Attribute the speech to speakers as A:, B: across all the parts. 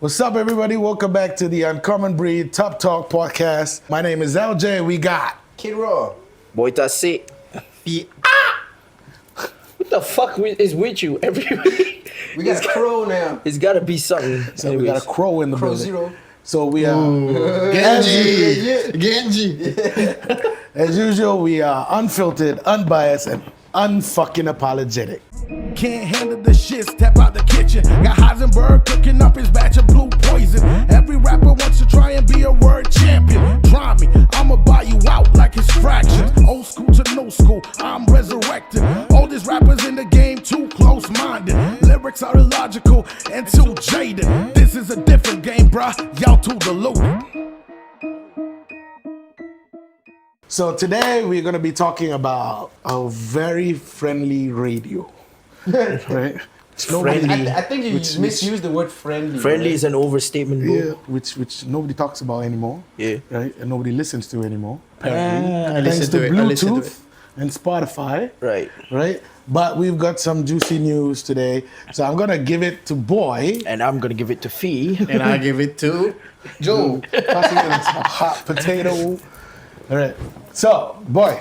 A: What's up, everybody? Welcome back to the Uncommon Breed TUBTALK podcast. My name is LJ. We got
B: Kidraw.
C: Boi Tasik. What the fuck is with you every week?
B: We got a crow now.
C: It's gotta be something.
A: So we got a crow in the
B: Crow
A: building.
B: Zero.
A: So we are
D: Genji.
A: as usual. We are unfiltered, unbiased, and unfucking apologetic.
E: Can't handle the shit, step out the kitchen. Got Heisenberg cooking up his batch of blue poison. Every rapper wants to try and be a word champion. Try me, I'ma buy you out like it's fractions. Old school to no school, I'm resurrected. All these rappers in the game too close-minded. Lyrics are illogical and too jaded. This is a different game, bruh. Y'all too deluded.
A: So today we're going to be talking about a very friendly radio, right?
C: Friendly.
B: I think you misused the word friendly.
C: Friendly
B: right?
C: is an overstatement, bro.
A: Yeah, which nobody talks about anymore.
C: Yeah.
A: Right, and nobody listens to anymore. Apparently,
D: I
A: thanks
D: listen
A: to
D: to it. I listen to
A: Bluetooth and Spotify.
C: Right.
A: Right, but we've got some juicy news today, so I'm gonna give it to Boy.
C: And I'm gonna give it to Fee.
D: And I give it to Joe.
A: Passing it a hot potato. All right, so Boy,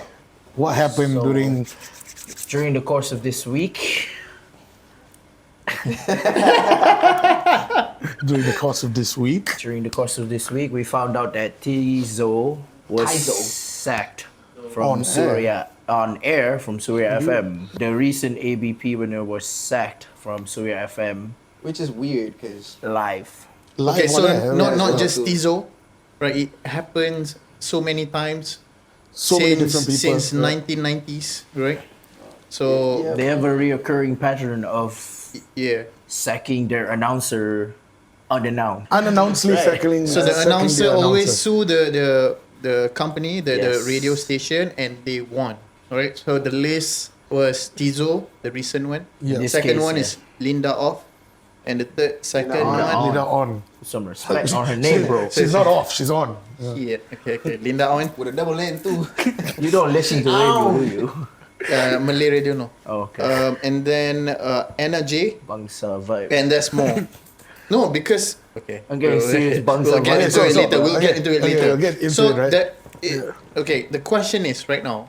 A: what happened during?
C: During the course of this week,
A: During the course of this week?
C: we found out that TYZO was
B: TYZO.
C: sacked
A: On
C: from on air from Surya FM. The recent ABP winner was sacked from Surya FM
B: Which is weird because
C: live.
A: Live
D: Okay, so
A: on air,
D: not
A: right?
D: not
B: Yeah.
D: just TYZO, right? It happens so many times
A: So many different people.
D: since 1990s, right? So
B: Yeah.
C: They have a reoccurring pattern of
D: yeah.
C: sacking their announcer unannounced.
A: Unannouncedly
C: Right.
A: circling.
D: So the
A: circling
D: announcer always
A: announcer.
D: sue the company, the
C: Yes.
D: radio station, and they won. Right? So the list was TYZO, the recent one.
A: Yeah.
D: The
C: This
D: second
C: case,
D: one
C: yeah.
D: is Linda Off. And the second
B: On.
D: one,
A: Leader on.
C: Some respect on her name, bro.
A: She's not off. She's on.
D: yeah, okay. Linda On,
B: with a double N too.
C: You don't listen to radio, do you?
D: Malay radio, no.
C: Oh, okay.
D: And then Anna J,
C: Bangsa vibe.
D: and there's more. No, because okay,
C: I'm getting serious bangsa
D: We'll get
C: vibes.
D: into it
A: So,
D: later. We'll get into it
A: okay,
D: later.
A: we'll get into
D: so
A: it, right?
D: okay, the question is right now,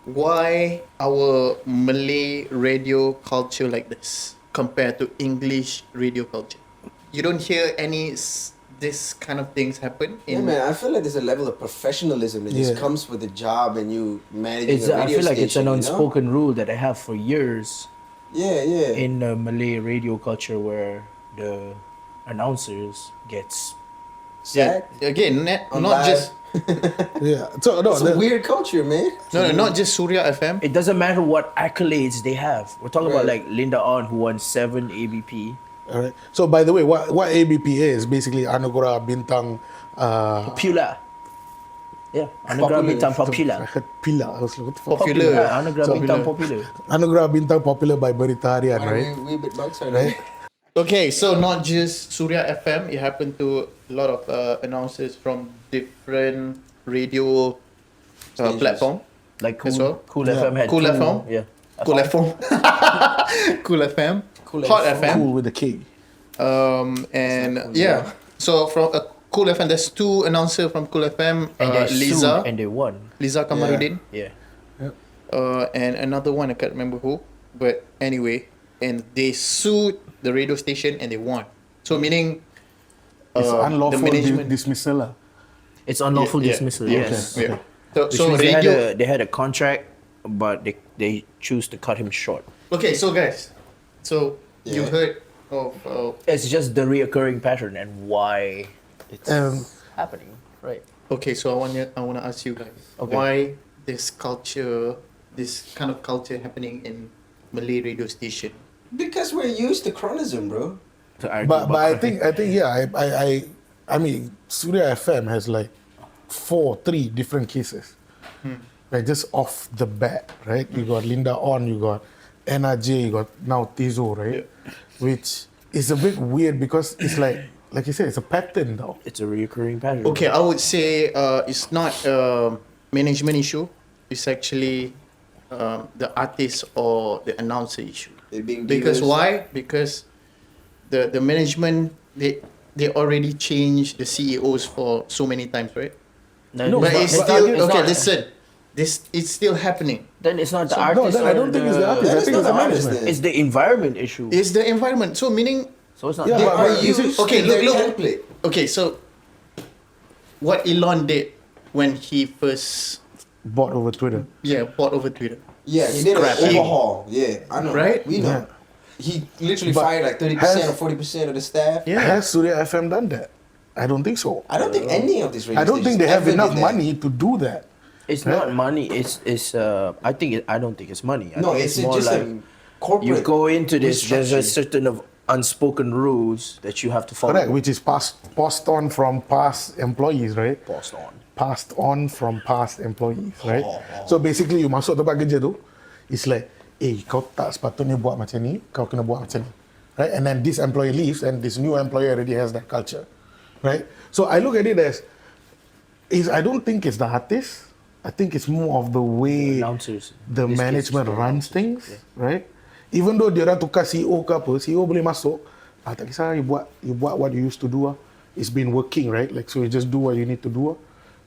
D: why our Malay radio culture like this compared to English radio culture? You don't hear any this kind of things happen
B: Yeah,
D: in.
B: man. I feel like there's a level of professionalism that just
A: Yeah.
B: comes with the job and you managing a
C: I
B: radio
C: feel like it's an
B: station, you know?
C: unspoken rule that I have for years
B: Yeah, yeah.
C: in Malay radio culture where the announcers gets
D: Yeah,
B: Sacked
D: again,
B: on
D: not
B: live.
D: just
A: Yeah. So no,
B: It's a weird culture, man.
D: not just Surya FM.
C: it doesn't matter what accolades they have. We're talking about
B: Right.
C: like Linda On who won 7 ABP.
A: All right. So by the way, what ABP is basically Anugerah Bintang.
C: Popular. Yeah, Anugerah
B: Popular.
C: Bintang
A: I
C: Popular.
A: heard Pila. I was like, what the fuck?
D: Popular.
C: Anugerah
A: So-
C: Bintang Popular.
A: Anugerah Bintang popular by Berita Harian, right?
B: We a bit bugs on
A: Right.
D: Okay, so not just Surya FM, it happened to a lot of announcers from different radio
B: Stations.
D: platform.
C: Like
D: As well?
C: Cool
A: Yeah.
C: FM had
D: Cool
C: two,
D: FM?
C: Yeah.
D: Cool FM. Cool FM.
B: Cool
D: Hot
B: FM.
D: FM.
A: Cool with the K.
D: And
B: Cool,
D: yeah. So from Cool FM, there's two announcers from Cool FM.
C: And they
D: Liza.
C: sued and they won.
D: Liza Kamarudin.
C: Yeah.
D: And another one, I can't remember who. But anyway, and they sued the radio station and they won. So meaning
A: It's
D: the
A: unlawful
D: management.
A: dismissal. lah.
C: It's unlawful
D: Yeah,
C: dismissal,
D: yeah,
C: yes.
D: yeah.
C: Which
D: So
C: means
D: radio.
C: they had a contract, but they choose to cut him short.
D: Okay, so guys, so you
B: Yeah.
D: heard of
C: It's just the reoccurring pattern and why it's happening, right?
D: okay, so I wanna ask you guys
C: Okay.
D: why this kind of culture happening in Malay radio station.
B: Because we're used to chronism, bro.
C: To argue
A: But
C: about
A: I think yeah, I mean Surya FM has like 3 different cases. Like just off the bat, right? You got Linda On, you got NRJ, you got now TYZO, right? Which is a bit weird because it's like you said, it's a pattern though.
C: it's a reoccurring pattern.
D: Okay, I would say it's not a management issue. It's actually the artist or the announcer issue.
B: They're being
D: Because
B: divas.
D: why? Because the management they already changed the CEOs for so many times, right?
C: No,
D: But it's
C: not-
D: still
C: it's
D: okay.
C: not-
D: Listen, this it's still happening.
C: Then it's not the
A: No,
C: artist.
A: then I
C: or
A: don't think it's the artist. I
B: That is
A: think
B: not
A: it's the
B: the artist
A: management.
B: then.
C: It's the environment issue.
D: It's the environment. So meaning,
C: So it's not.
A: Yeah,
B: They
C: the
A: but-
B: are
A: you see-
B: used
D: okay,
B: in
D: look,
B: their
D: look.
B: template.
D: okay, so what Elon did when he first
A: Bought over Twitter.
D: bought over Twitter.
B: Yeah, he did an
D: Scrapping.
B: overhaul. Yeah, I know.
D: Right?
B: We know.
A: Yeah.
B: He literally
A: But
B: fired like 30%
A: has-
B: or 40% of the staff.
D: Yeah.
A: Has Surya FM done that? I don't think so.
B: I don't think any of these radio
A: I don't think they
B: stations
A: have
B: ever
A: enough
B: did that.
A: money to do that.
C: It's not money. I don't think it's money. I
B: No,
C: think
B: it's
C: more
B: just
C: like
B: a corporate.
C: you go into this. There's a
B: restructuring.
C: certain of unspoken rules that you have to follow.
A: Correct, which is passed on from past employees, right?
C: Passed on.
A: Passed on from past employees, right? So basically, you masuk tempat kerja tu, it's like, kau tak sepatutnya buat macam ni, kau kena buat macam ni, right? And then this employee leaves, and this new employer already has that culture, right? So I look at it as, I don't think it's the artist. I think it's more of the way
C: Announcers.
A: the
C: This case
A: management
C: is the
A: runs
C: announcers.
A: things, right? Even though dia orang tukar CEO ke apa, CEO boleh masuk, tak kisah, you buat what you used to do. It's been working, right? Like, so you just do what you need to do.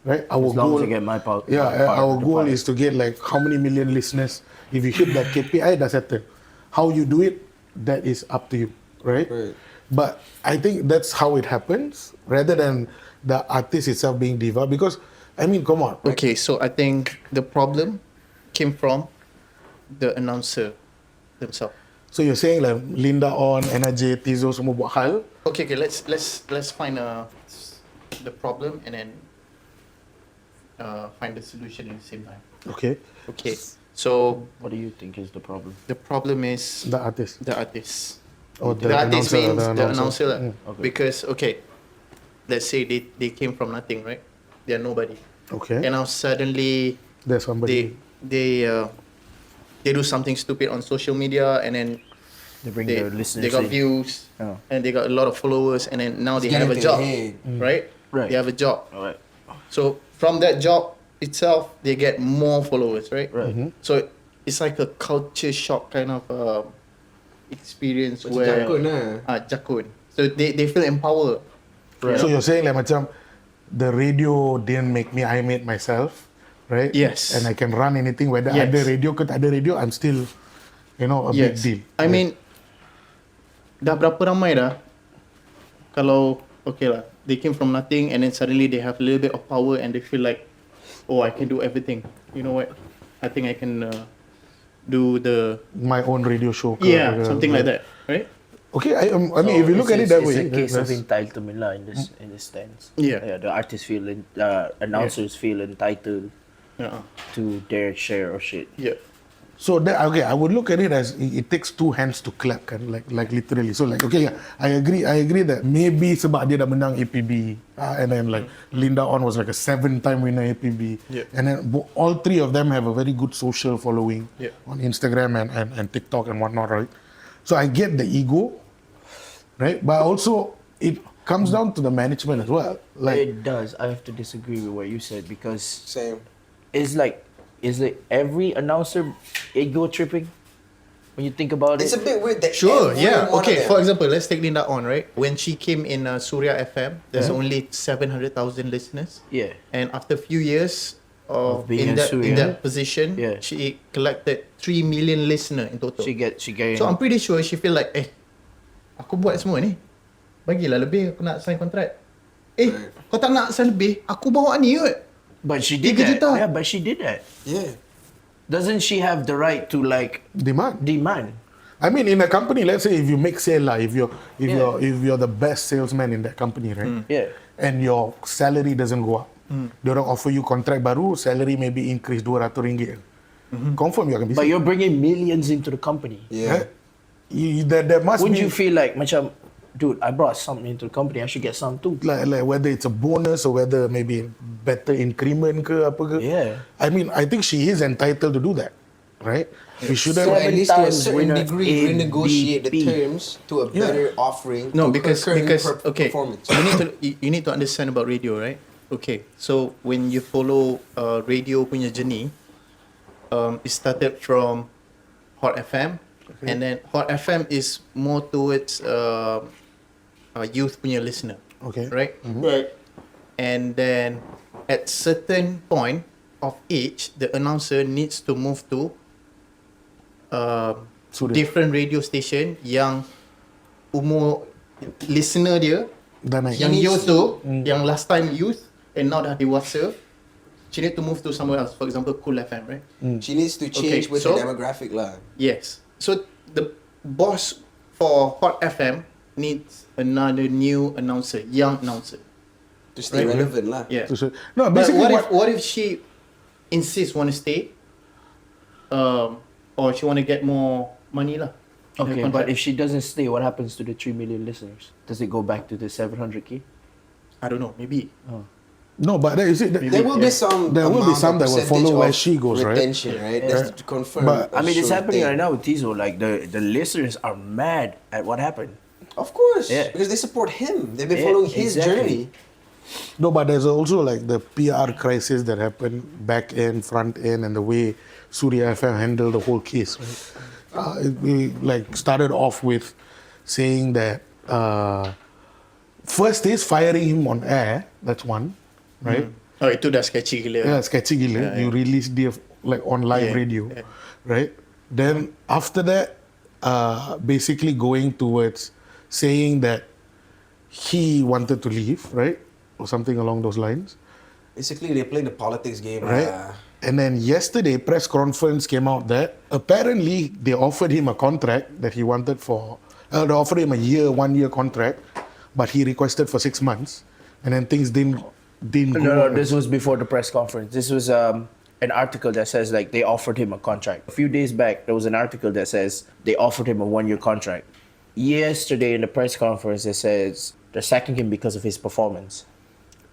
A: Right? Our
C: As long
A: goal,
C: as I get my part.
A: yeah,
C: my part
A: our
C: of the
A: goal
C: pie.
A: is to get like how many million listeners. If you hit that KPI, dah settle. How you do it, that is up to you, right?
B: Right.
A: But I think that's how it happens, rather than the artist itself being diva. Because I mean, come on,
D: Okay, so I think the problem came from the announcer themselves.
A: so you're saying like Linda On, NRJ, TYZO semua buat hal.
D: Okay, let's find the problem and then find the solution at the same time.
A: Okay,
D: Okay, so
C: What do you think is the problem?
D: the problem is
A: the artist.
D: the artist.
A: Or
D: The artist
A: announcer,
D: means the
A: announcer.
D: announcer lah.
C: Okay.
D: Because let's say they came from nothing, right? They are nobody,
A: Okay,
D: and now suddenly
A: there's somebody.
D: they do something stupid on social media, and then
C: They bring
D: they,
C: the listeners
D: they got
C: in.
D: views,
C: Oh.
D: and they got a lot of followers, and then now they
B: Get
D: have a
B: into
D: job,
B: their head.
D: right?
C: Right.
D: They have a job.
C: Alright.
D: So from that job itself, they get more followers, right?
C: Right.
D: So it's like a culture shock kind of experience
B: Macam
D: where
B: jakun lah.
D: jakun. So they feel empowered.
A: So you're saying like macam the radio didn't make me, I made myself, right?
D: Yes.
A: And I can run anything, whether
D: Yes.
A: ada radio ke tak ada radio, I'm still, a big deal.
D: I mean, dah berapa ramai dah kalau okay lah, they came from nothing and then suddenly they have a little bit of power and they feel like, oh, I can do everything. You know what? I think I can do the
A: My own radio show.
D: something like that, right?
A: Okay, I mean, if you look at it that way,
C: it's a case of
A: that's-
C: entitlement lah in this sense.
D: Yeah.
C: The artists feel, announcers feel entitled
D: Yeah.
C: to their share of shit.
D: Yeah.
A: so that okay, I would look at it as it takes two hands to clap, kan? Like literally. So like okay, yeah, I agree that maybe sebab dia dah menang APB, and then like Linda On was like a 7-time winner APB,
D: Yeah.
A: and then all three of them have a very good social following
D: Yeah.
A: on Instagram and TikTok and whatnot, right? So I get the ego, right? But also it comes down to the management as well. Like
C: It does. I have to disagree with what you said because
B: Same.
C: it's like every announcer ego tripping when you think about
B: It's
C: it.
B: a bit weird that
D: Sure,
B: every
D: yeah.
B: one of
D: Okay,
B: them-
D: for example, let's take Linda On, right? When she came in Surya FM, there's
C: Uh-huh.
D: only 700,000 listeners.
C: Yeah.
D: And after a few years
C: Of
D: of
C: being
D: in
C: a Surya.
D: that position,
C: Yeah.
D: she collected 3 million listener in total.
C: She get
D: So I'm pretty sure she feel like, aku buat semua ni. Bagilah lebih, aku nak sign kontrak. Kau tak nak sign lebih, aku bawa ni kot.
C: But she did
D: 3
C: that.
D: juta.
C: Yeah, but she did that.
B: Yeah.
C: Doesn't she have the right to like
A: demand.
C: demand?
A: I mean, in a company, let's say if you make sale lah, if
C: Yeah.
A: you're the best salesman in that company, right?
C: Yeah.
A: And your salary doesn't go up, they don't offer you contract baru, salary maybe increase RM200. Confirm you akan
C: But
A: busy.
C: you're bringing millions into the company.
B: Yeah.
A: There must
C: Wouldn't
A: be
C: you feel like, macam, dude, I brought something into the company, I should get some too.
A: like whether it's a bonus or whether maybe better increment ke apa ke.
C: Yeah.
A: I mean, I think she is entitled to do that, right? We shouldn't.
B: So at least to a
C: 7 times
B: certain
C: winner
B: degree, renegotiate the
C: ABP.
B: terms to a better offering.
D: No,
B: to
D: because
B: her current
D: okay,
B: performance.
D: you need to understand about radio, right? Okay, so when you follow radio punya journey, it started from Hot FM, and then Hot FM is more towards youth punya listener.
A: Okay.
D: Right?
B: Right.
D: And then at certain point of age, the announcer needs to move to
A: Suria.
D: different radio station yang umur listener dia
A: Dah naik.
D: yang youth tu, yang last time youth and now dah dewasa, she need to move to somewhere else. For example, Cool FM, right?
B: She needs to change
D: Okay,
B: with
D: so-
B: the demographic lah.
D: Yes. So the boss for Hot FM needs another new announcer, young announcer.
B: To stay
D: Right.
B: relevant lah.
D: Yeah.
A: No,
D: But
A: basically
D: what if she insists want to stay, or she want to get more money lah? in her
C: Okay,
D: contract?
C: but if she doesn't stay, what happens to the 3 million listeners? Does it go back to the 700k?
D: I don't know, maybe.
A: No, but there, you see,
B: There will be some.
A: There will be
B: amount
A: some
B: of
A: that will
B: percentage
A: follow where
B: of
A: she goes, right?
B: retention, right? That's to confirm.
A: But-
C: I mean, it's
B: sure
C: happening
B: thing.
C: right now with TYZO. Like the listeners are mad at what happened.
B: Of course,
C: Yeah.
B: because they support him. They've been
C: Yeah,
B: following his
C: exactly.
B: journey.
A: No, but there's also like the PR crisis that happened back end, front end, and the way Surya FM handled the whole case. Right? We like started off with saying that first is firing him on air. That's one, right?
D: Oh, itu dah sketchy gila.
A: Yeah, sketchy gila. You release the like on live
D: Yeah,
A: radio,
D: yeah.
A: right? Then after that, basically going towards saying that he wanted to leave, right, or something along those lines,
B: Basically, they're playing the politics game.
A: right? And then yesterday, press conference came out that apparently they offered him a contract that he wanted for. They offered him a 1 year contract, but he requested for 6 months, and then things didn't go.
C: No, this was before the press conference. This was an article that says like they offered him a contract. A few days back, there was an article that says they offered him a 1 year contract. Yesterday in the press conference, it says they're sacking him because of his performance.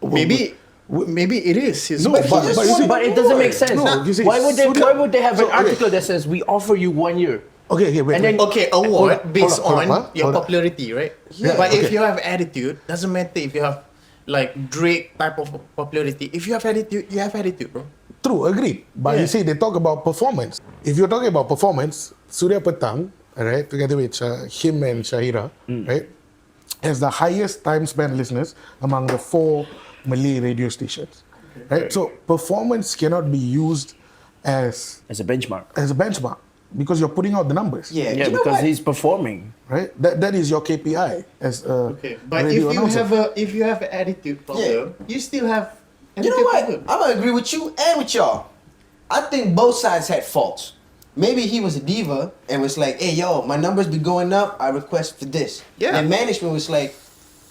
D: Maybe it is. His
A: No,
B: But he just
A: but you see-
B: wanted
C: But it doesn't make sense.
A: No, you see,
C: why would they?
A: Surya-
C: Why would they have
A: So,
C: an article that says we offer you 1 year?
A: Okay, wait.
C: And then-
A: wait.
D: Okay,
A: Hold
D: award
A: on,
D: based
A: hold
D: on
A: on,
D: your
A: hold on.
D: popularity, right?
A: Yeah,
D: But if
A: okay.
D: you have attitude, doesn't matter if you have like Drake type of popularity. If you have attitude, you have attitude, bro.
A: True, agreed. But you
D: Yeah.
A: see, they talk about performance. If you're talking about performance, Surya Petang, right, together with him and Shahira, right, has the highest time spent listeners among the 4 Malay radio stations. Right? So performance cannot be used as
C: As a benchmark.
A: a benchmark because you're putting out the numbers.
B: Yeah,
C: Yeah,
B: you know
C: because
B: what?
C: he's performing.
A: Right? That is your KPI as a
D: Okay, but if
A: radio
D: you
A: announcer.
D: if you have an attitude problem, you still have
B: You know
D: attitude
B: what?
D: problem.
B: I'm gonna agree with you and with y'all. I think both sides had faults. Maybe he was a diva and was like, "Hey, yo, my numbers be going up. I request for this."
D: Yeah.
B: And management was like,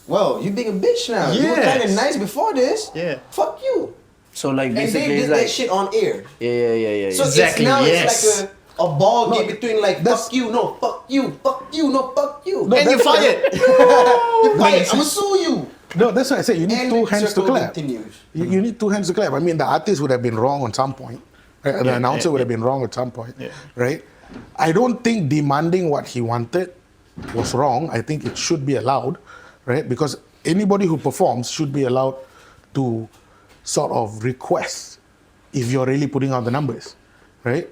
B: "Well, you being a bitch now. You were
D: Yes.
B: kind of nice before this.
D: Yeah.
B: Fuck you."
C: So like
B: And they
C: basically,
B: did
C: it's
B: that
C: like
B: shit on air.
C: yeah.
B: So
D: Exactly,
B: it's now
D: yes.
B: it's like a ball game between like
A: that's-
B: fuck you, no, fuck you, fuck you, no, fuck you.
A: No,
D: And you
A: that's-
D: fired.
B: You fired.
A: it's-
B: I'ma sue you.
A: No, that's why I say you need
B: And
A: two
B: the
A: hands to
B: circle
A: clap.
B: continues.
A: You need 2 hands to clap. I mean, the artist would have been wrong on some point. Right? The announcer would have been wrong at some point.
D: Yeah.
A: Right? I don't think demanding what he wanted was wrong. I think it should be allowed. Right? Because anybody who performs should be allowed to sort of request if you're really putting out the numbers. Right?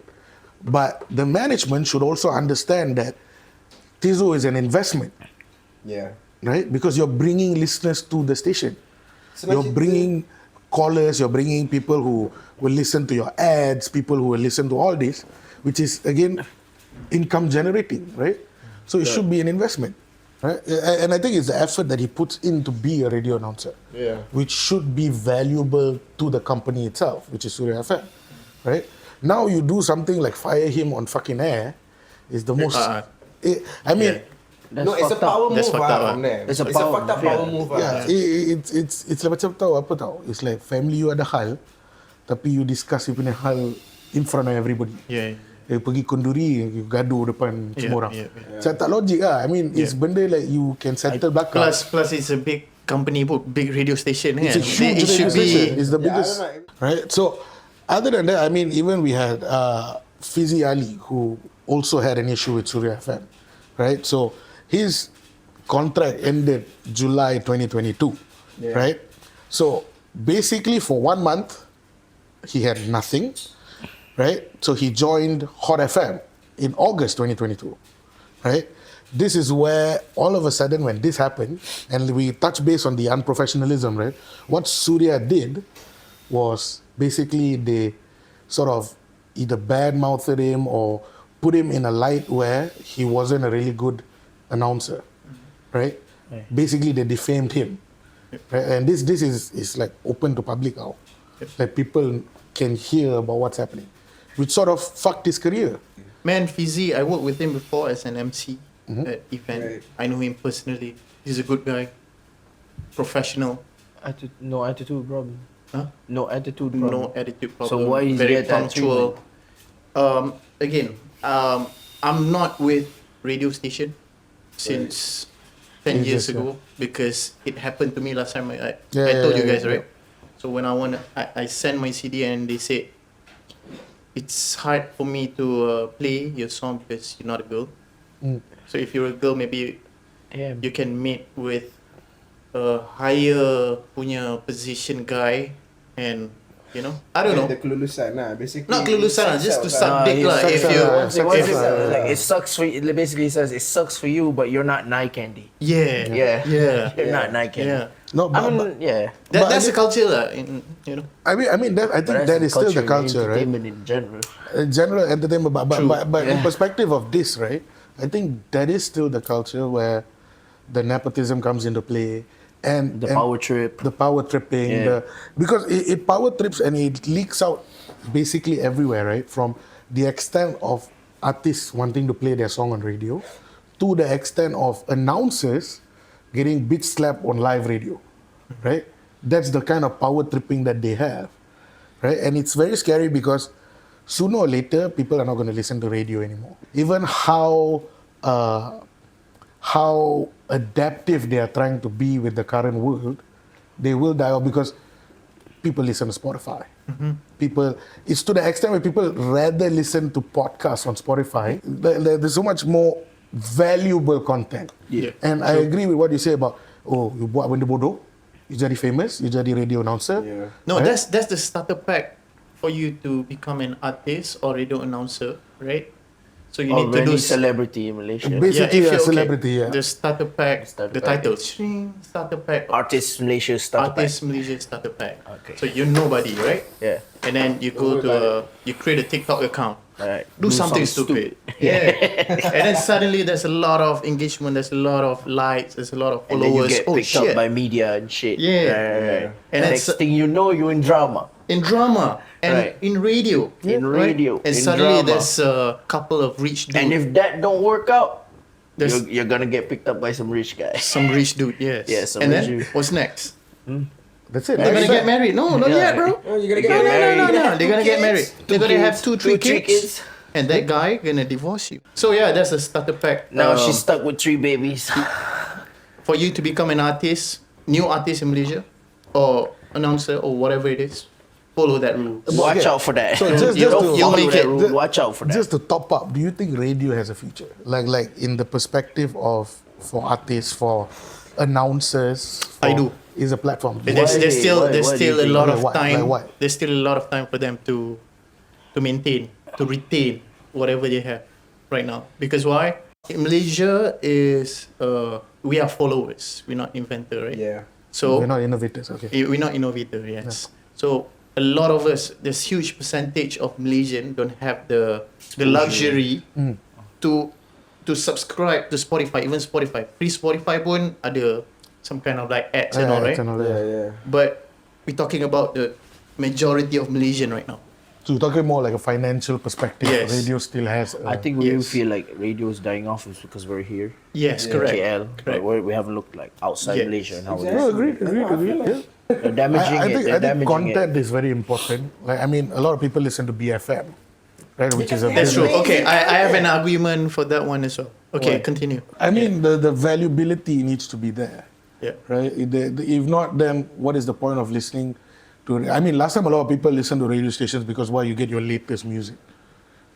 A: But the management should also understand that TYZO is an investment.
B: Yeah.
A: Right? Because you're bringing listeners to the station.
B: So like
A: You're
B: you
A: bringing callers, you're bringing people who will listen to your ads, people who will listen to all this, which is again income generating, right? So it should be an investment, right? And I think it's the effort that he puts in to be a radio announcer, which should be valuable to the company itself, which is Surya FM, right? Now you do something like fire him on fucking air, is the most. I mean.
C: That's
B: No, it's a
C: fucked up.
B: power
D: That's
B: move
D: fucked up,
B: from them.
C: It's
B: It's
C: a
B: a
C: power
B: fucked up
C: move,
B: power
C: yeah.
B: move.
A: Yeah, it's like macam tahu apa tahu. It's like family you ada hal, tapi you discuss you punya hal in front of everybody.
D: Yeah.
A: Pergi kunduri, you gaduh depan semua orang.
D: yeah, yeah.
A: Saya tak logik lah. I mean, it's benda like you can settle belakang.
D: Plus it's a big company, big radio station.
A: It's a huge
D: it should
A: radio station.
D: be.
A: It's the
B: Yeah, I
A: biggest,
B: don't know.
A: right? So, other than that, I mean, even we had Fizi Ali, who also had an issue with Surya FM, right? So, his contract ended July 2022, right? So, basically for 1 month, he had nothing, right? So, he joined Hot FM in August 2022, right? this is where all of a sudden when this happened, and we touch base on the unprofessionalism, right? What Surya did was basically they sort of either bad-mouthed him or put him in a light where he wasn't a really good announcer, right? Basically, they defamed him, right? And this is like open to public now. Like people can hear about what's happening, which sort of fucked his career.
D: Man, Fizzy, I worked with him before as an MC at event.
B: Right.
D: I know him personally. He's a good guy, professional,
C: No attitude problem.
D: huh?
C: No attitude problem.
D: No attitude problem.
C: So why is
D: very
C: that
D: punctual? Again, I'm not with radio station since 10
A: Ages,
D: years
A: yeah.
D: ago because it happened to me last time. I
A: Yeah,
D: told you
A: yeah,
D: guys,
A: yeah.
D: right? So when I sent my CD and they said it's hard for me to play your song because you're not a girl. So if you're a girl, maybe
C: Damn.
D: you can meet with a higher punya position guy, and you know, I don't know.
B: The kelulusan lah, basically.
D: Not kelulusan, just to suck dick
C: he
D: lah.
C: sucks
D: If
C: up.
D: you,
C: Once
D: if,
C: like, it sucks for you. Basically, he says it sucks for you, but you're not Nike candy.
D: yeah,
C: Yeah.
D: yeah,
C: You're not Nike candy.
D: yeah.
A: No,
C: I
A: but,
C: mean, yeah.
A: But
D: That's
A: I
D: the culture lah. You know.
A: I mean, that, I think
C: But
A: that
C: that's
A: is still the
C: in
A: culture, right?
C: entertainment in general.
A: General entertainment,
D: True.
A: but in perspective of this, right? I think that is still the culture where the nepotism comes into play, and
C: The
A: and
C: power trip.
A: the power tripping,
C: Yeah.
A: because it power trips and it leaks out basically everywhere, right? From the extent of artists wanting to play their song on radio, to the extent of announcers getting bitch slapped on live radio, right? That's the kind of power tripping that they have, right? And it's very scary because sooner or later people are not going to listen to radio anymore. Even how adaptive they are trying to be with the current world, they will die off because people listen to Spotify. People, it's to the extent where people rather listen to podcasts on Spotify. There's so much more valuable content.
D: Yeah.
A: And I agree with what you say about, you buat benda bodoh, you jadi famous, you jadi radio announcer.
B: Yeah.
D: No,
A: right?
D: that's the starter pack for you to become an artist or radio announcer, right? So you need to
C: Already
D: do
C: celebrity in Malaysia.
A: Basically
D: if
A: a
D: you're
A: celebrity, yeah.
D: The starter pack,
C: Starter
D: the
C: pack
D: title,
C: is-
D: starter pack,
C: Artist Malaysia starter pack.
D: artist Malaysia starter pack.
C: Okay.
D: So you're nobody, right?
C: Yeah.
D: And then you go to you create a TikTok account.
C: Alright.
D: Do something stupid. Yeah. And then suddenly there's a lot of engagement, there's a lot of likes, there's a lot of
C: And then you
D: followers.
C: get
D: Oh
C: picked up
D: shit.
C: by media and shit.
D: Yeah.
C: Right.
D: And
C: And
D: then
C: next thing you know, you're in drama.
D: In drama and
C: Right.
D: in radio.
C: In
D: right?
C: radio,
D: And
C: in
D: suddenly
C: drama.
D: there's a couple of rich dudes.
C: And if that don't work out,
D: There's-
C: you're gonna get picked up by some rich guy.
D: some rich dude, yes.
C: Yeah, some
D: and
C: rich
D: then
C: dude.
D: what's next?
A: That's it.
D: They're
A: That's
D: gonna get
A: it.
D: married. No, not
C: Yeah.
D: yet, bro.
B: Oh, you're gonna
C: Get
B: get
C: married.
D: No. They're gonna get married. They're gonna have
C: kids,
D: three
C: three
D: kids. And that guy gonna divorce you. So yeah, that's a starter pack.
C: Now
D: um,
C: she's stuck with 3 babies.
D: for you to become an artist, new artist in Malaysia, or announcer or whatever it is. Follow that rule.
C: Watch
A: Okay.
C: out for that.
A: So just-
C: you
A: just
C: don't
A: to-
C: follow
D: You'll make
C: that
D: it.
C: rule. Watch out for that.
A: Just to top up, do you think radio has a future? Like in the perspective of for artists, for announcers?
D: I
A: for-
D: do.
A: Is a platform.
D: There's
C: Why-
D: still
C: why do
D: a
C: you
D: lot
A: think?
D: of
A: Like what?
D: time.
A: Like what?
D: There's still a lot of time for them to maintain, to retain whatever they have right now. Because why? In Malaysia is we are followers. We're not inventor, right?
B: Yeah.
D: So
A: We're not innovators. Okay.
D: we're not innovator. Yes. So a lot of us, there's huge percentage of Malaysian don't have the luxury to subscribe to Spotify. Even Spotify, free Spotify pun ada some kind of like ads and all, right?
B: Yeah.
D: But we're talking about the majority of Malaysian right now.
A: So you're talking more like a financial perspective.
D: Yes.
A: Radio still has.
C: I think we
D: Yes.
C: feel like radio is dying off is because we're here.
D: Yes,
C: in
D: correct.
C: KL.
D: Correct.
C: But we haven't looked like outside
D: Yes.
C: Malaysia and how
B: Exactly.
C: it
A: No,
C: is.
A: agreed. Yeah.
C: They're damaging
A: I
C: it.
A: think
C: They're damaging
A: content
C: it.
A: is very important. Like I mean, a lot of people listen to BFM, right? Which is a
D: That's true.
A: very-
D: Okay, I have an argument for that one as well. Okay, continue.
A: I mean, the valuability needs to be there,
D: Yeah.
A: right? If not, then what is the point of listening to? I mean, last time a lot of people listen to radio stations because why you get your latest music,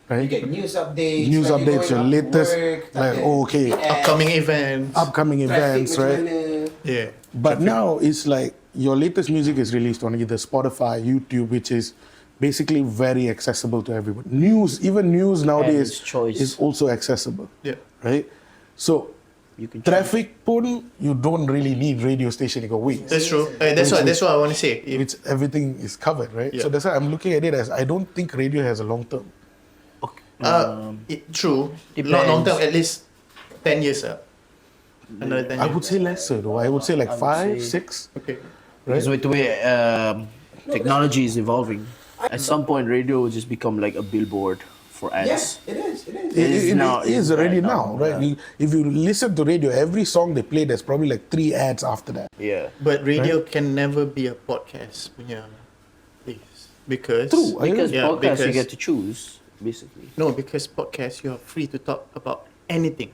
A: right?
B: You get news updates.
A: News
B: when you're
A: updates,
B: going
A: your
B: out to
A: latest,
B: work,
A: like,
B: tak ada
A: oh, okay,
B: ads,
D: Upcoming events.
A: upcoming
B: traffic
A: events,
B: macam
A: right?
B: mana.
D: Yeah.
A: But now it's like your latest music is released on either Spotify, YouTube, which is basically very accessible to everyone. News, even news nowadays
C: it's choice.
A: is also accessible,
D: Yeah.
A: right? So
C: You can
A: traffic pun, you don't really need radio station. You go wait.
D: That's true. That's what I want to say.
A: Which everything is covered, right? So that's why I'm looking at it as I don't think radio has a long term.
D: True.
C: Depends.
D: Not long term, at least 10 years. Another 10 years.
A: I would say lesser though. I would say like
C: would
A: 5,
C: say-
A: 6.
D: Okay.
C: Because with the way technology is evolving, at some point radio will just become like a billboard for ads.
B: Yes, it is. It is.
C: It is now,
A: It is
C: it's
A: already
C: right
A: now,
C: now,
A: right? If you listen to radio, every song they play, there's probably like 3 ads after that.
C: Yeah.
D: But radio can never be a podcast punya place. Because
A: True.
C: Because
D: Yeah,
C: podcasts you
D: because-
C: get to choose, basically.
D: No, because podcast you are free to talk about anything.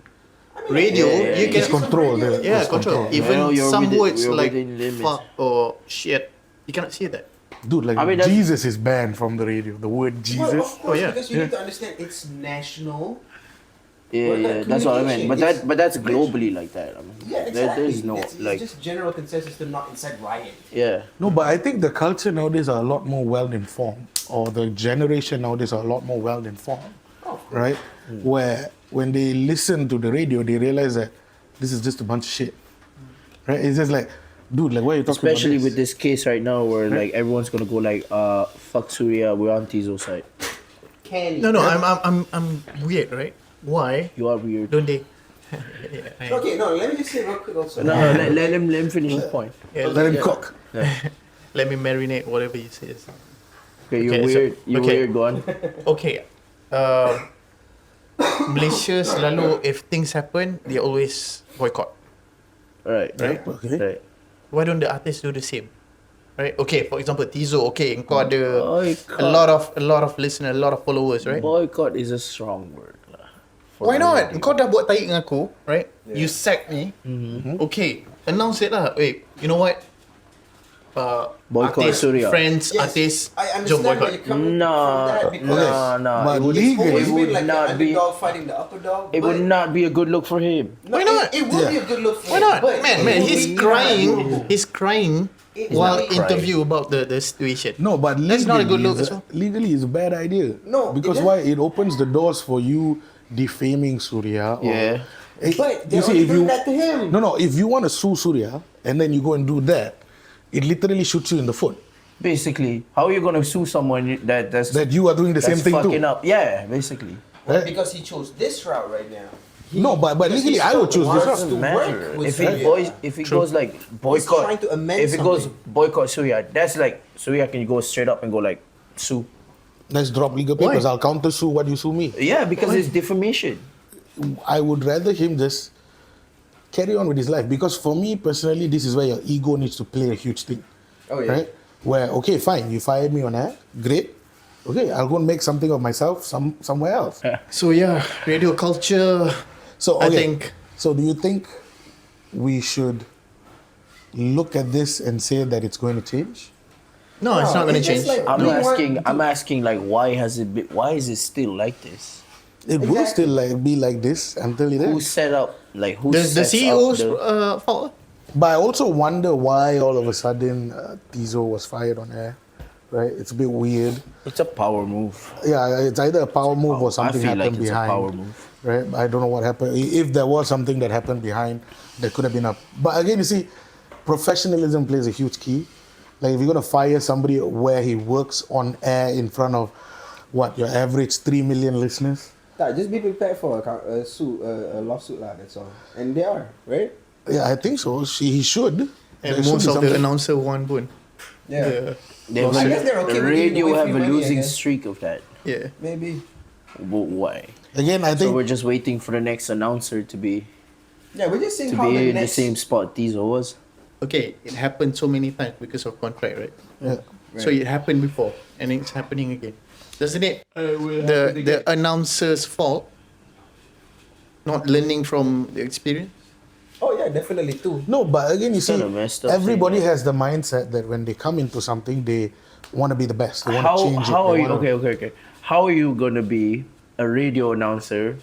D: Radio,
C: yeah,
D: you
C: yeah.
D: can
A: It's control.
D: yeah, control. Even
C: Well, you're
D: some
C: within-
D: words
C: you're
D: like
C: within limits.
D: fuck or shit, you cannot say that.
A: Dude, like
C: I mean, that's-
A: Jesus is banned from the radio. The word
B: Well,
A: Jesus.
B: of course,
D: yeah.
B: because you need to understand it's national.
C: Yeah,
B: Well,
C: yeah,
B: like
C: that's what I meant. But
B: communication,
C: but that's globally like that. I mean,
B: Yeah, exactly.
C: there's no
B: it's
C: like
B: just general consensus to not incite riot.
C: yeah.
A: No, but I think the culture nowadays are a lot more well informed, or the generation nowadays are a lot more well informed, right? Where when they listen to the radio, they realize that this is just a bunch of shit, right? It's just like, dude, like, why are you talking
C: Especially
A: about
C: with this case right now, where like everyone's gonna go like, fuck Surya, we're on TYZO side.
B: Candy.
D: No, I'm weird, right? Why
C: You are weird.
D: don't they?
B: Okay, no, let me just say real quick also.
C: No, let him finish his point.
D: Yeah,
A: Let him cook.
D: let me marinate whatever he says.
C: Okay, you're
D: Okay, so-
C: weird. You're
D: okay.
C: weird. Go on.
D: Okay. Malaysia selalu if things happen, they always boycott.
C: Right.
D: Right?
A: Okay.
C: Right.
D: Why don't the artists do the same? Right? Okay, for example, TYZO, okay, engkau ada
C: Boycott.
D: a lot of listeners, a lot of followers, right?
C: Boycott is a strong word. lah. For
D: Why not?
C: radio.
D: Kau dah buat taik dengan aku, right? You sack me. Okay, announce it lah. Wait, you know what?
C: Boycott
D: artists,
C: Surya.
D: friends,
B: Yes,
D: artists,
B: I
D: jom
B: understand where
D: boycott.
B: you're coming
C: No,
B: from that because
C: no.
A: But
C: It would,
A: legally-
B: always
C: it would
B: been like
C: not
B: the
C: be.
B: underdog fighting the upper dog.
C: It would not be a good look for him.
B: No,
D: Why not?
B: It would be
A: Yeah.
B: a good look for
D: Why
B: him,
D: not?
B: but
D: Man,
B: it would
D: he's
B: be
D: crying.
B: not.
D: He's crying
B: He's
D: while
C: not crying.
D: interview about the situation.
A: No, but
D: That's not a good look
A: is
D: as well.
A: legally is a bad idea.
B: No,
A: because
B: it is-
A: why? It opens the doors for you defaming Surya. Or,
C: Yeah.
B: But they only doing that to him.
A: No, if you want to sue Surya and then you go and do that, it literally shoots you in the foot.
C: Basically, how are you gonna sue someone that's
A: That you are doing the
C: that's
A: same thing
C: fucking
A: too.
C: up? Yeah, basically.
A: Right?
B: Because he chose this route right now.
A: No, but
B: Because
A: legally
B: he
A: I would
B: still
A: choose this
B: wants
A: route.
B: to
C: Matter.
B: work with
C: If it
B: Surya.
C: goes like boycott,
B: trying to amend
C: if it goes
B: something.
C: boycott Surya, that's like Surya can go straight up and go like sue.
A: Let's drop legal papers.
D: Why?
A: I'll counter sue what you sue me.
C: Yeah, because it's defamation.
A: I would rather him just carry on with his life, because for me personally, this is where your ego needs to play a huge thing.
B: Oh, yeah.
A: Right? Where, okay, fine, you fired me on air, great. Okay, I'll go and make something of myself somewhere else.
D: So yeah, radio culture.
A: So
D: I
A: okay,
D: think-
A: So do you think we should look at this and say that it's going to change?
D: No, it's not going to
B: it's just
D: change.
B: like-
C: I'm
B: Do what-
C: asking like why is it still like this?
A: It will
B: Exactly.
A: still like be like this until it
C: Who
A: ends.
C: set up like who
D: The
C: sets
D: CEO's
C: up the,
D: fault.
A: But I also wonder why all of a sudden TYZO was fired on air. Right? It's a bit weird.
C: It's a power move.
A: Yeah, it's either a power move or something
C: I feel
A: happened
C: like it's
A: behind.
C: a power move.
A: Right? I don't know what happened. If there was something that happened behind, there could have been a. But again, you see, professionalism plays a huge key. Like if you're gonna fire somebody where he works on air in front of what your average 3 million listeners.
B: Tak, just be prepared for a lawsuit lah, that's all. And they are, right?
A: Yeah, I think so. He should.
D: And
A: There should
D: most
A: be
D: of the
A: something.
D: announcer won pun.
B: Yeah.
C: They have
B: I guess they're okay
C: the
B: with giving
C: radio
B: away
C: have
B: free
C: a
B: money, I
C: losing
B: guess.
C: streak of that.
D: Yeah.
B: Maybe.
C: But why?
A: Again, I
C: So
A: think
C: we're just waiting for the next announcer to be
B: Yeah, we're just seeing
C: to
B: how
C: be
B: the
C: in the
B: next...
C: same spot TYZO was.
D: Okay, it happened so many times because of contract, right?
A: yeah.
D: So it happened before, and it's happening again, doesn't it? The announcer's fault, not learning from the experience.
B: Oh yeah, definitely too.
A: No, but again, you see,
C: Kinda messed up
A: everybody
C: thing,
A: has the mindset that when they come into something, they want to be the best. They want
C: How
A: to change it.
C: how
A: They
C: are you
A: wanna-
C: okay. How are you gonna be a radio announcer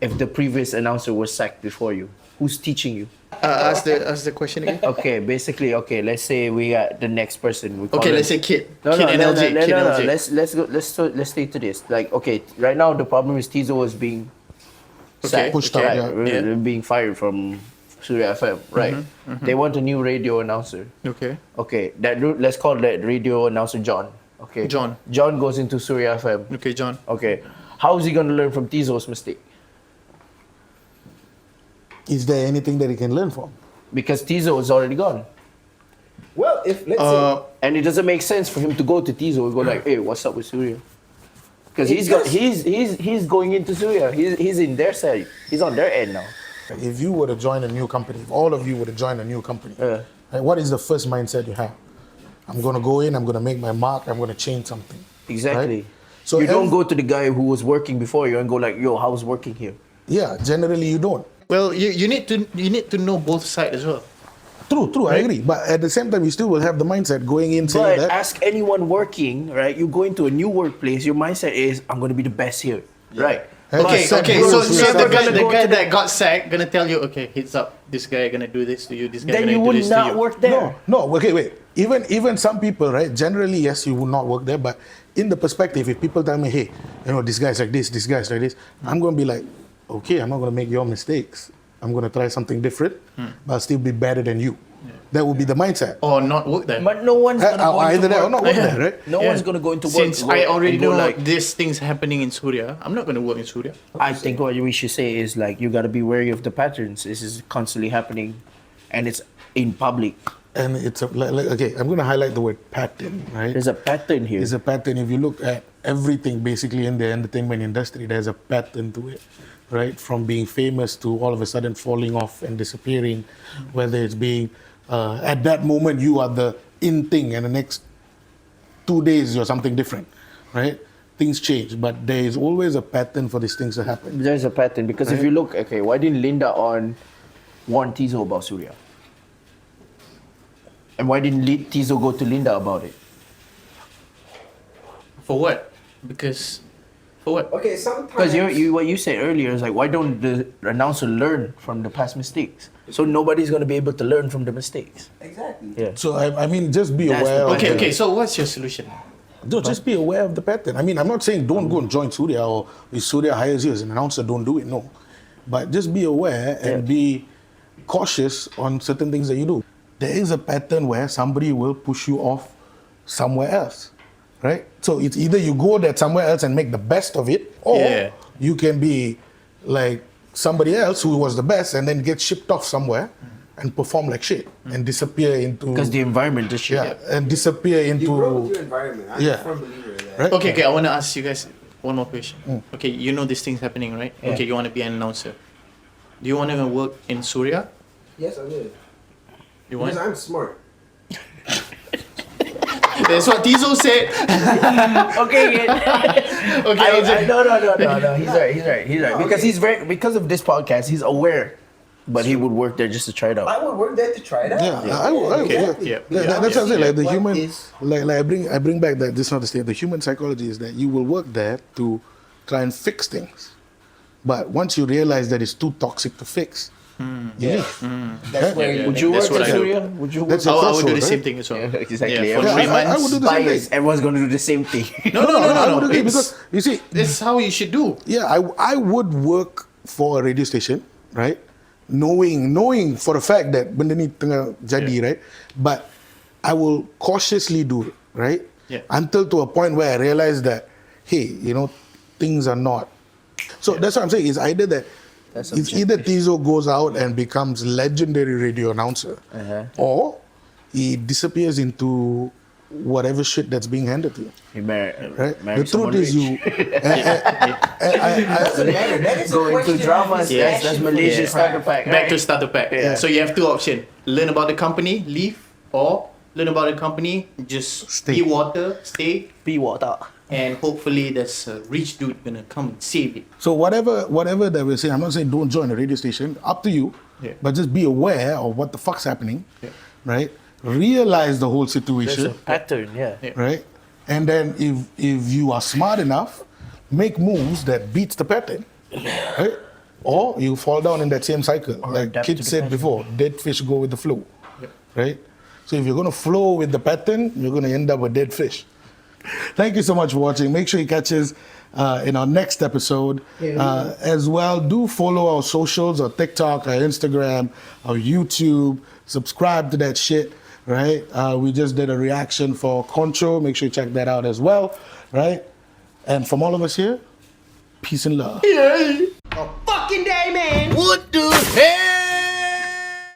C: if the previous announcer was sacked before you? Who's teaching you?
D: Ask the question again.
C: Okay, basically, okay. Let's say we got the next person. We call
D: Okay,
C: him-
D: let's say Kid.
C: No,
D: Kid NLJ. Kid
C: no.
D: NLJ.
C: Let's stay to this. Like, okay, right now the problem is TYZO is being sacked,
A: Pushed out, yeah.
C: being fired from Surya FM, right? They want a new radio announcer.
D: Okay.
C: Okay, let's call that radio announcer John. Okay,
D: John.
C: John goes into Surya FM.
D: Okay, John.
C: Okay, how is he going to learn from TYZO's mistake?
A: Is there anything that he can learn from?
C: Because TYZO is already gone.
B: Well, if let's say
C: And it doesn't make sense for him to go to TYZO and go like, "Hey, what's up with Surya?" Because
B: It
C: he's going into Surya. He's in their side. He's on their end now.
A: If you were to join a new company, if all of you were to join a new company, right, what is the first mindset you have? I'm going to go in, I'm going to make my mark, I'm going to change something.
C: Exactly.
A: Right? So
C: you don't go to the guy who was working before you and go like, "Yo, how's working here?"
A: Yeah, generally you don't.
D: Well, you need to know both sides as well.
A: True, I agree. But at the same time, you still will have the mindset going in saying
C: But
A: that.
C: ask anyone working, right? You go into a new workplace, your mindset is, "I'm going to be the best here," right?
D: Okay,
A: Set
D: okay.
A: goals
D: So
A: for
D: the
A: yourself.
D: guy that got sacked gonna tell you, okay, heads up, this guy gonna do this to you. This guy
C: Then
D: gonna
C: you
D: do
C: would
D: this to
C: not
D: you.
C: work there.
A: No, okay, wait. Even some people, right? Generally, yes, you would not work there. But in the perspective, if people tell me, hey, this guy's like this guy's like this, I'm going to be like, okay, I'm not going to make your mistakes. I'm going to try something different, but I'll still be better than you. That would be the mindset.
D: Or not work there.
C: But no one's going to go
A: Either
C: into
A: that or
C: work.
A: not work there, right?
C: No one's going to go into work.
D: Since I already
C: and go
D: know
C: like,
D: this thing's happening in Surya, I'm not gonna work in Surya.
C: I think what we should say is like, you got to be wary of the patterns. This is constantly happening, and it's in public.
A: And it's okay, I'm going to highlight the word pattern, right?
C: There's a pattern here.
A: There's a pattern. If you look at everything basically in the entertainment industry, there's a pattern to it, right? From being famous to all of a sudden falling off and disappearing, whether it's being, at that moment you are the in thing and the next 2 days you're something different, right? Things change, but there is always a pattern for these things to happen.
C: There's a pattern because if you look, okay, why didn't Linda warn TYZO about Surya? And why didn't TYZO go to Linda about it?
D: For what? Because for what?
B: okay, sometimes
C: Because what you said earlier is like, why don't the announcer learn from the past mistakes? So nobody's going to be able to learn from the mistakes.
B: exactly.
C: Yeah.
A: So I mean, just be
C: That's the
A: aware.
C: pattern.
D: Okay. So what's your solution?
A: No, just be aware of the pattern. I mean, I'm not saying don't go and join Surya or if Surya hires you as an announcer, don't do it. No, but just be aware and be cautious on certain things that you do. There is a pattern where somebody will push you off somewhere else, right? So it's either you go there somewhere else and make the best of it, or
D: Yeah.
A: you can be like somebody else who was the best and then get shipped off somewhere and perform like shit and disappear into
C: Because the environment is shit.
A: and disappear
B: You grow with
A: into
B: your environment. I'm
A: Yeah.
B: a firm believer in that.
A: right.
D: Okay. I want to ask you guys one more question. Okay, you know this thing's happening, right? Okay, you want to be an announcer. Do you want to work in Surya?
B: Yes, I did.
D: You want?
B: Because I'm smart.
D: That's what TYZO said.
C: Okay.
D: Okay.
C: No. He's right. Because of this podcast, he's aware, but he would work there just to try it out.
B: I would work there to try it out.
A: That's what I'm saying. Like the
B: What
A: human,
B: is-
A: like I bring back that this is not the state. The human psychology is that you will work there to try and fix things, but once you realize that it's too toxic to fix, you leave.
B: That's where you
C: Would you
D: That's
C: work
D: what
C: in
D: I do.
C: Surya? Would you work?
A: That's
D: I
A: your
D: would do
A: threshold,
D: the same
A: right?
D: thing as well.
C: Yeah, exactly.
D: Yeah, for
C: Yeah,
D: 3
A: I
D: months.
A: would do the same
C: Bias.
A: thing.
C: Everyone's going to do the same thing.
D: No.
A: I would agree
D: It's-
A: because you see,
D: It's how you should do.
A: yeah, I would work for a radio station, right? Knowing for a fact that benda ni tengah jadi, right? But I will cautiously do it, right?
D: Yeah.
A: Until to a point where I realize that, hey, things are not. So that's what I'm saying. It's either that
C: That's
A: it's either TYZO goes out and becomes legendary radio announcer, or he disappears into whatever shit that's being handed to him.
C: He married,
A: Right?
C: married
A: The truth
C: someone
A: is,
C: rich.
B: doesn't matter. That is a
C: Go into
B: question
C: dramas.
B: you
C: That's
B: ask
C: Malaysia
B: for.
C: starter pack.
D: Back to
C: right?
D: starter pack.
C: Yeah.
D: So you have two options: learn about the company, leave, or learn about the company, just
A: Stay.
D: be water, stay,
C: Be water.
D: and hopefully there's a rich dude gonna come and save it.
A: So whatever that we're saying, I'm not saying don't join a radio station. Up to you.
D: Yeah.
A: But just be aware of what the fuck's happening.
D: Yeah.
A: Right? Realize the whole
C: There's a
A: situation.
C: pattern, yeah.
A: Right? And then if you are smart enough, make moves that beats the pattern. Right? Or you fall down in that same cycle. Like
C: adapt to
A: kids
C: the
A: said
C: pattern.
A: before, dead fish go with the flow. Right? So if you're gonna flow with the pattern, you're gonna end up with dead fish. Thank you so much for watching. Make sure you catch us in our next episode. As well, do follow our socials, our TikTok, our Instagram, our YouTube. Subscribe to that shit, right? We just did a reaction for Control. Make sure you check that out as well, right? And from all of us here, peace and love.
D: Yay!